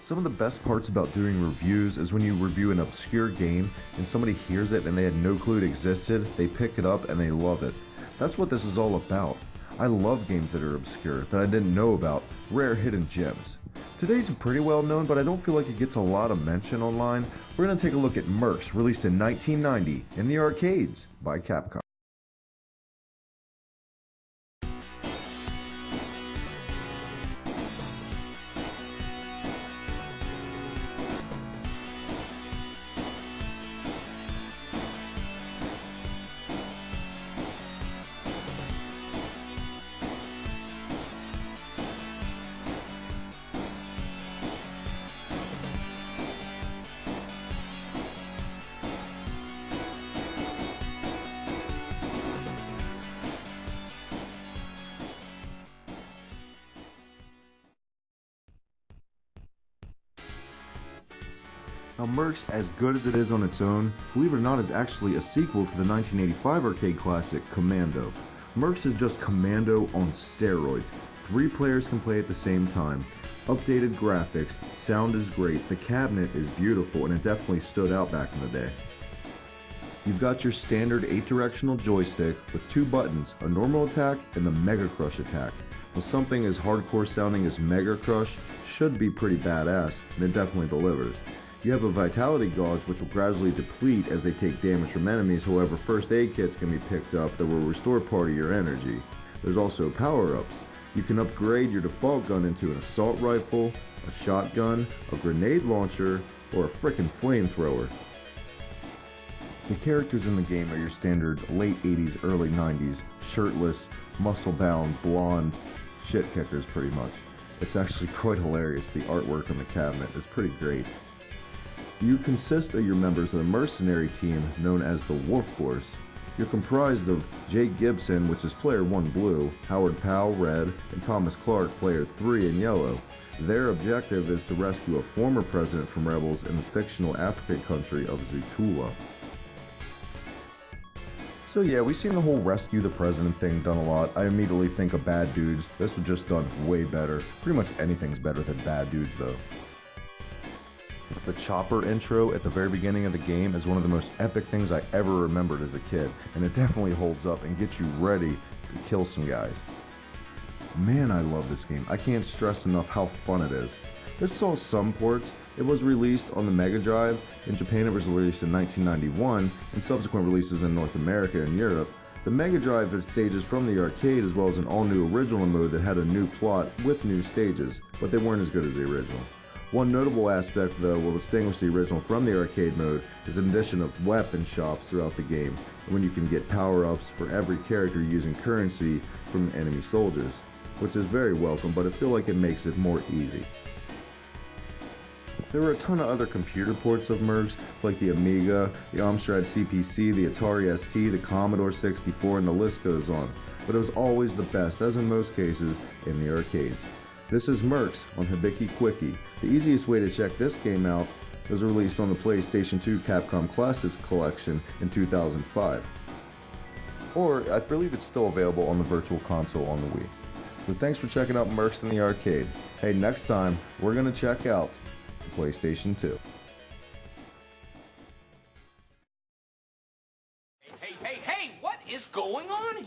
Some of the best parts about doing reviews is when you review an obscure game and somebody hears it and they had no clue it existed, they pick it up and they love it. That's what this is all about. I love games that are obscure, that I didn't know about, rare hidden gems. Today's pretty well known, but I don't feel like it gets a lot of mention online. We're going to take a look at Mercs, released in 1990 in the arcades by Capcom. Now Mercs, as good as it is on its own, believe it or not, is actually a sequel to the 1985 arcade classic Commando. Mercs is just Commando on steroids. 3 players can play at the same time. Updated graphics, sound is great, the cabinet is beautiful, and it definitely stood out back in the day. You've got your standard 8-directional joystick with 2 buttons, a normal attack and the Mega Crush attack. Well, something as hardcore sounding as Mega Crush should be pretty badass, and it definitely delivers. You have a vitality gauge which will gradually deplete as they take damage from enemies, however first aid kits can be picked up that will restore part of your energy. There's also power-ups. You can upgrade your default gun into an assault rifle, a shotgun, a grenade launcher, or a frickin' flamethrower. The characters in the game are your standard late 80s, early 90s, shirtless, muscle-bound, blonde shit kickers pretty much. It's actually quite hilarious. The artwork on the cabinet is pretty great. You consist of your members of the mercenary team known as the Wolf Force. You're comprised of Jake Gibson, which is player 1 blue, Howard Powell red, and Thomas Clark, player 3 in yellow. Their objective is to rescue a former president from rebels in the fictional African country of Zutula. So yeah, we've seen the whole rescue the president thing done a lot. I immediately think of Bad Dudes. This was just done way better. Pretty much anything's better than Bad Dudes though. The chopper intro at the very beginning of the game is one of the most epic things I ever remembered as a kid, and it definitely holds up and gets you ready to kill some guys. Man, I love this game. I can't stress enough how fun it is. This saw some ports. It was released on the Mega Drive. In Japan it was released in 1991, and subsequent releases in North America and Europe. The Mega Drive had stages from the arcade as well as an all-new original mode that had a new plot with new stages, but they weren't as good as the original. One notable aspect, though, will distinguish the original from the arcade mode is an addition of weapon shops throughout the game, when you can get power-ups for every character using currency from enemy soldiers, which is very welcome, but I feel like it makes it more easy. There were a ton of other computer ports of Mercs, like the Amiga, the Amstrad CPC, the Atari ST, the Commodore 64, and the list goes on, but it was always the best, as in most cases, in the arcades. This is Mercs on HIBIKI QUICKIE. The easiest way to check this game out was released on the PlayStation 2 Capcom Classics Collection in 2005. Or, I believe it's still available on the Virtual Console on the Wii. So thanks for checking out Mercs in the arcade. Hey, next time, we're going to check out the PlayStation 2. Hey, what is going on?